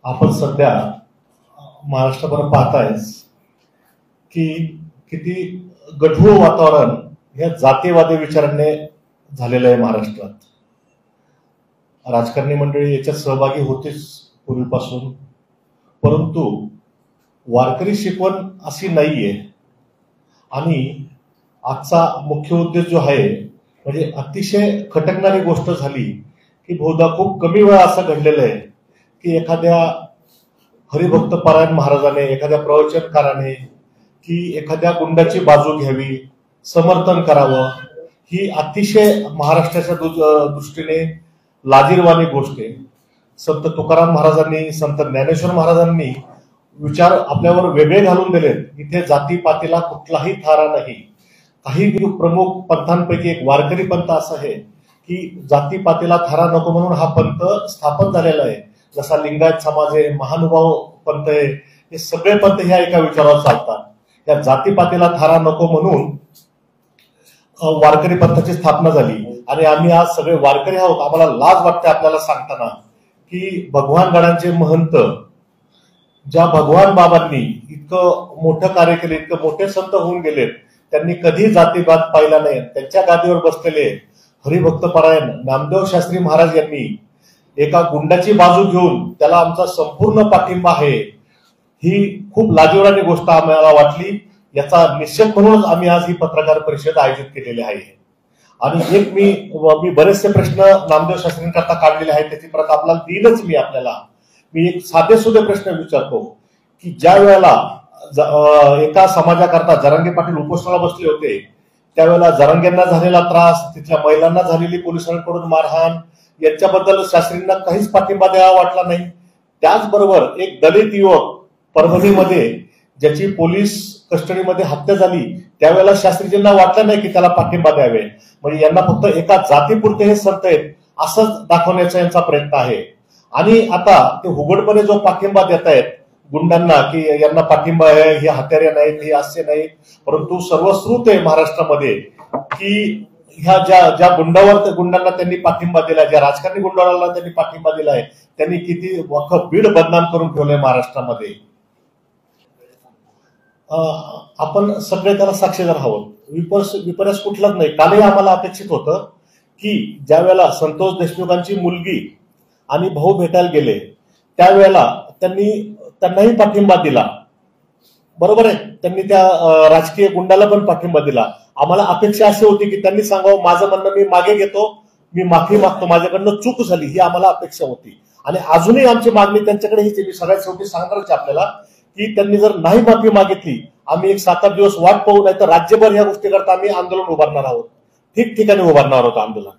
आपण सध्या महाराष्ट्रभर पाहतायच की किती गढूळ वातावरण या जातीवादी विचारांनी झालेलं आहे महाराष्ट्रात. राजकारणी मंडळी याच्यात सहभागी होतेच पूर्वीपासून, परंतु वारकरी शिकवण अशी नाहीये. आणि आजचा मुख्य उद्देश जो आहे म्हणजे अतिशय खटकणारी गोष्ट झाली की बहुधा खूप कमी वेळा असं घडलेलं आहे की एखाद्या हरिभक्त पारायण महाराजाने, एखाद्या प्रवचनकाराने की एखाद्या गुंडाची बाजू घ्यावी, समर्थन करावं, ही अतिशय महाराष्ट्राच्या दृष्टीने लाजिरवाणी गोष्ट आहे. संत तुकाराम महाराजांनी, संत ज्ञानेश्वर महाराजांनी विचार आपल्यावर वेगळे घालून दिलेत. इथे जातीपातीला कुठलाही थारा नाही. काही प्रमुख पंथांपैकी एक वारकरी पंथ असा आहे की जातीपातीला थारा नको म्हणून हा पंथ स्थापन झालेला आहे. जसा लिंगायत समाज आहे, महानुभाव पंथ आहे, हे सगळे पंथ ह्या एका विचारावर चालतात. या जातीपातीला थारा नको म्हणून वारकरी पंथाची स्थापना झाली. आणि आम्ही आज सगळे वारकरी आहोत. आम्हाला लाज वाटते आपल्याला सांगताना की भगवान गडांचे महंत, ज्या भगवान बाबांनी इतकं मोठं कार्य केले, इतकं मोठे संत होऊन गेलेत, त्यांनी कधी जातीवाद पाहिला नाही. त्यांच्या गादीवर बसलेले हरिभक्त पारायण नामदेव शास्त्री महाराज यांनी एका गुंडाची बाजू घेऊन त्याला आमचा संपूर्ण पाठिंबा आहे, ही खूप लाजिरवाणी गोष्ट आम्हाला वाटली. याचा निषेध म्हणूनच आम्ही आज ही पत्रकार परिषद आयोजित केलेली आहे. आणि एक मी बरेचसे प्रश्न नामदेव शास्त्रींकरता काढलेले आहेत, त्याची प्रत आपल्याला देईलच. मी एक साधेसुधे प्रश्न विचारतो की ज्या वेळेला एका समाजाकरता जरांगे पाटील उपोषणाला बसले होते, त्यावेळेला जरांगेंना झालेला त्रास, तिथल्या महिलांना झालेली पोलिसांकडून मारहाण, याच्याबद्दल शास्त्रींना काहीच पाठिंबा द्यावा वाटला नाही. त्याचबरोबर एक दलित युवक परभणीमध्ये ज्याची पोलीस कस्टडीमध्ये हत्या झाली, त्यावेळेला शास्त्रीजींना वाटलं नाही की त्याला पाठिंबा द्यावे. म्हणजे यांना फक्त एका जातीपुरते हे संत आहेत असंच दाखवण्याचा यांचा प्रयत्न आहे. आणि आता ते उघडपणे जो पाठिंबा देत आहेत गुंडांना की यांना पाठिंबा आहे, हे हत्यारे नाहीत, हे असे नाहीत, परंतु सर्वश्रुत आहे महाराष्ट्रामध्ये की ह्या ज्या गुंडांना त्यांनी पाठिंबा दिला, ज्या राजकारणी गुंडाळाला त्यांनी पाठिंबा दिलाय, त्यांनी किती वखत बीड बदनाम करून ठेवलंय महाराष्ट्रामध्ये. आपण सगळे त्याला साक्षीदार आहोत. विपर्यास कुठलाच नाही. कालही आम्हाला अपेक्षित होतं की ज्या वेळेला संतोष देशमुखांची मुलगी आणि भाऊ भेटायला गेले, त्यावेळेला त्यांनाही पाठिंबा दिला. बरोबर आहे, त्यांनी त्या राजकीय गुंडाला पण पाठिंबा दिला. आम्हाला अपेक्षा अशी होती की त्यांनी सांगावं माझं म्हणणं मी मागे घेतो, मी माफी मागतो, माझ्याकडनं चूक झाली, ही आम्हाला अपेक्षा होती. आणि अजूनही आमची मागणी त्यांच्याकडे हीच. मी सगळ्यात शेवटी सांगणारच आपल्याला की त्यांनी जर नाही माफी मागितली, आम्ही एक 7-8 दिवस वाट पाहू, नाही तर राज्यभर या गोष्टी करता आम्ही आंदोलन उभारणार आहोत, ठिकठिकाणी उभारणार आहोत आंदोलन.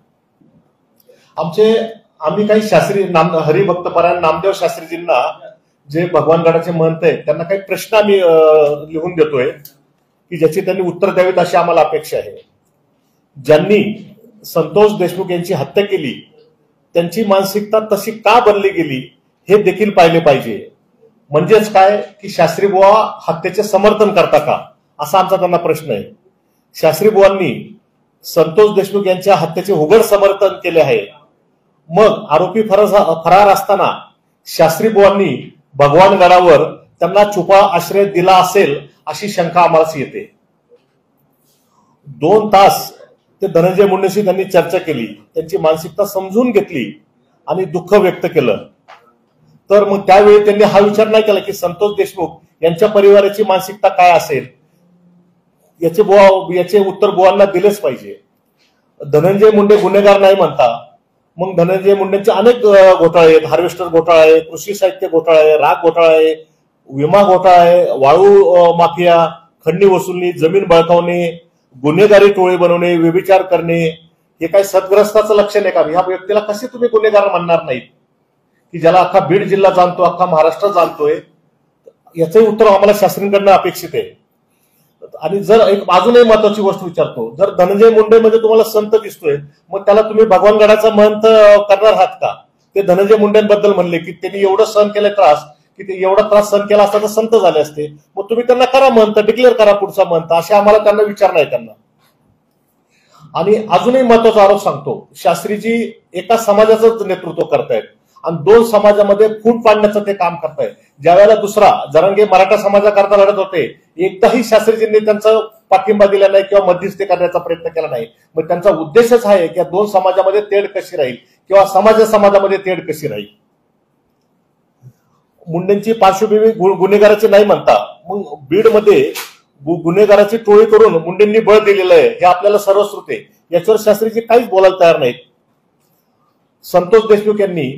आम्ही काही शास्त्री हरिभक्त पारायण नामदेव शास्त्रीजींना, जे भगवान गडाचे महंत आहेत, त्यांना काही प्रश्न आम्ही लिहून देतोय की ज्याची त्यांनी उत्तर द्यावीत अशी आम्हाला अपेक्षा आहे. ज्यांनी संतोष देशमुख यांची हत्या केली त्यांची मानसिकता तशी का बनली गेली हे देखील पाहिले पाहिजे. म्हणजेच काय की शास्त्री बुवा हत्येचे समर्थन करता का, असा आमचा त्यांना प्रश्न आहे. शास्त्री बुवांनी संतोष देशमुख यांच्या हत्येचे उघड समर्थन केले आहे. मग आरोपी फरार असताना शास्त्री बुवांनी भगवान गडावर त्यांना छुपा आश्रय दिला असेल अशी शंका आम्हाला येते. 2 तास ते धनंजय मुंडेशी त्यांनी चर्चा केली, त्यांची मानसिकता समजून घेतली आणि दुःख व्यक्त केलं. तर मग त्यावेळी त्यांनी हा विचार नाही केला की संतोष देशमुख यांच्या परिवाराची मानसिकता काय असेल, याचे उत्तर बुवांना दिलेच पाहिजे. धनंजय मुंडे गुन्हेगार नाही म्हणता, मग धनंजय मुंडेंचे अनेक घोटाळे आहेत. हार्वेस्टर घोटाळा आहे, कृषी साहित्य घोटाळा आहे, राग घोटाळा आहे, विमा घोटाळा आहे, वाळू माफिया, खंडणी वसुली, जमीन बळकावणे, गुन्हेगारी टोळी बनवणे, व्यभिचार करणे, हे काही सद्ग्रस्ताचं लक्षण आहे का? ह्या व्यक्तीला कसे तुम्ही गुन्हेगार म्हणणार नाहीत की ज्याला अख्खा बीड जिल्हा जाणतो, अख्खा महाराष्ट्र जाणतोय? याचंही उत्तर आम्हाला शास्त्रींकडनं अपेक्षित आहे. आणि जर एक अजूनही महत्वाची गोष्ट विचारतो, जर धनंजय मुंडे मध्ये तुम्हाला संत दिसतोय, मग त्याला तुम्ही भगवान गडाचा महंत करणार आहात का? ते धनंजय मुंडेंबद्दल म्हणले की त्यांनी एवढं सहन केलं त्रास, की ते एवढा त्रास सहन केला असता तर संत झाले असते. मग तुम्ही त्यांना करा महंत, डिक्लेअर करा पुढचा महंत, असे आम्हाला त्यांना विचार नाही त्यांना. आणि अजूनही महत्वाचा आरोप सांगतो, शास्त्रीजी एका समाजाचं नेतृत्व करतायत. आणि दोन समाजामध्ये फूट पाडण्याचं ते काम करताय. ज्यावेळेला दुसरा जरांगे मराठा समाजाकरता लढत होते, एकदाही शास्त्रीजींनी त्यांचा पाठिंबा दिला नाही किंवा मध्यस्थी करण्याचा प्रयत्न केला नाही. मग त्यांचा उद्देशच आहे की या दोन समाजामध्ये तेढ कशी राहील किंवा समाजामध्ये तेढ कशी राहील. मुंडेंची पार्श्वभूमी गुन्हेगाराची नाही म्हणता, मग बीडमध्ये गुन्हेगाराची टोळी करून मुंडेंनी बळ दिलेलं आहे हे आपल्याला सर्वश्रुत आहे. याच्यावर शास्त्रीजी काहीच बोलायला तयार नाहीत. संतोष देशमुख यांनी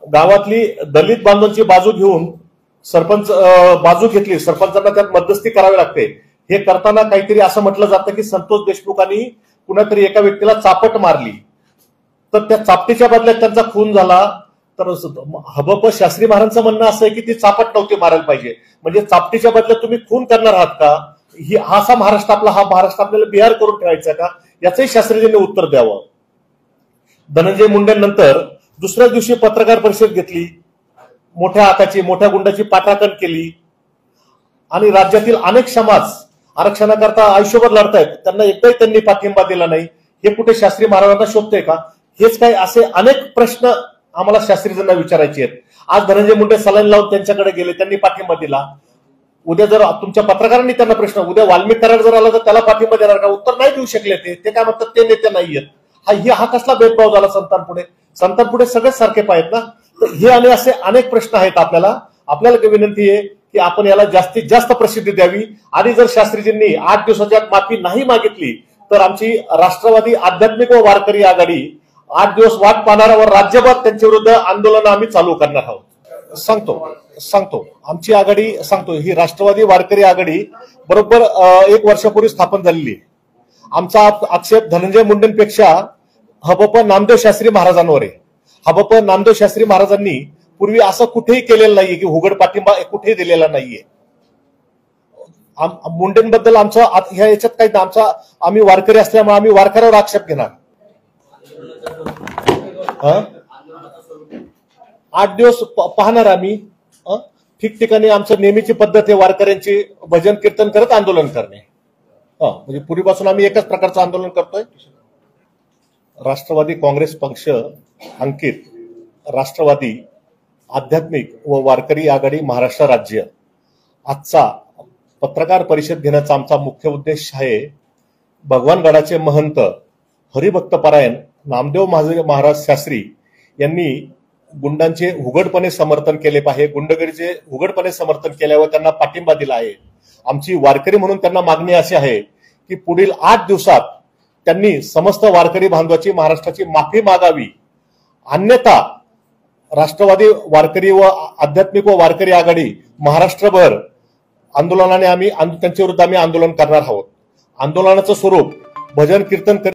गावातली दलित बांधवांची बाजू घेऊन सरपंच बाजू घेतली, सरपंचांना त्यात मध्यस्थी करावी लागते. हे करताना काहीतरी असं म्हटलं जातं की संतोष देशमुखांनी कुणातरी एका व्यक्तीला चापट मारली, तर त्या चापटीच्या बदल्यात त्यांचा खून झाला. तर हबप शास्त्री महाराजांचं म्हणणं असं आहे की ती चापट नव्हती मारायला पाहिजे. म्हणजे चापटीच्या बदल्यात तुम्ही खून करणार आहात का? हा असा महाराष्ट्र आपल्याला बिहार करून ठेवायचा का? याचंही शास्त्रीजींनी उत्तर द्यावं. धनंजय मुंडेंनंतर दुसऱ्या दिवशी पत्रकार परिषद घेतली, मोठ्या आकाची मोठ्या गुंडाची पाठाकण केली आणि राज्यातील अनेक समाज आरक्षणाकरता आयुष्यभर लढतायत, त्यांना एकदाही त्यांनी पाठिंबा दिला नाही. हे कुठे शास्त्री महाराजांना शोभतंय का? हेच काय असे अनेक प्रश्न आम्हाला शास्त्रीजींना विचारायचे आहेत. आज धनंजय मुंडे सलाईन लावून त्यांच्याकडे गेले, त्यांनी पाठिंबा दिला. उद्या जर तुमच्या पत्रकारांनी त्यांना प्रश्न, उद्या वाल्मिक करार जर आला तर त्याला पाठिंबा देणार का? उत्तर नाही देऊ शकले. ते काय म्हणतात, ते नेते नाहीयेत. हा कसला भेदभाव झाला संतांपुढे? संतांपुढे सगळेच सारखे पाहिजेत ना. तर हे आणि असे अनेक प्रश्न आहेत. आपल्याला विनंती आहे की आपण याला जास्तीत जास्त प्रसिद्धी द्यावी. आणि जर शास्त्रीजींनी 8 दिवसाच्या माफी नाही मागितली तर आमची राष्ट्रवादी आध्यात्मिक व वारकरी आघाडी 8 दिवस वाट पाहणाऱ्यावर राज्यभर त्यांच्या विरुद्ध आंदोलन आम्ही चालू करणार आहोत. सांगतो आमची आघाडी सांगतो, ही राष्ट्रवादी वारकरी आघाडी बरोबर 1 वर्षापूर्वी स्थापन झालेली आहे. आमचा आक्षेप धनंजय मुंडेंपेक्षा हबप नामदेव शास्त्री महाराजांवर आहे. हबप नामदेव शास्त्री महाराजांनी पूर्वी असं कुठेही केलेलं नाहीये की उघड पाठिंबा कुठेही दिलेला नाहीये. मुंडेंबद्दल आमचं ह्या याच्यात काही आमचा आम्ही वारकरी असल्यामुळे आम्ही वारकऱ्यावर आक्षेप घेणार. 8 दिवस पाहणार आम्ही. ठिकठिकाणी आमचं नेहमीची पद्धत आहे वारकऱ्यांची भजन कीर्तन करत आंदोलन करणे. म्हणजे पूर्वीपासून आम्ही एकच प्रकारचं आंदोलन करतोय. राष्ट्रवादी काँग्रेस पक्ष अंकित राष्ट्रवादी आध्यात्मिक व वारकरी आघाडी महाराष्ट्र राज्य आजचा पत्रकार परिषद घेण्याचा आमचा मुख्य उद्देश आहे. भगवानगडाचे महंत हरिभक्तपरायण नामदेव महाराज शास्त्री यांनी गुंडांचे उघडपणे समर्थन केले पाहिजे. गुंडगिरीचे उघडपणे समर्थन केल्यावर त्यांना पाठिंबा दिला आहे. आमची वारकरी म्हणून त्यांना मागणी अशी आहे की पुढील 8 दिवसात त्यांनी समस्त वारकरी बांधवाची महाराष्ट्राची माफी मागावी. अन्यथा राष्ट्रवादी वारकरी व आध्यात्मिक व वारकरी आघाडी महाराष्ट्रभर आंदोलनाने त्यांच्या विरुद्ध आम्ही आंदोलन करणार आहोत. आंदोलनाचं स्वरूप भजन कीर्तन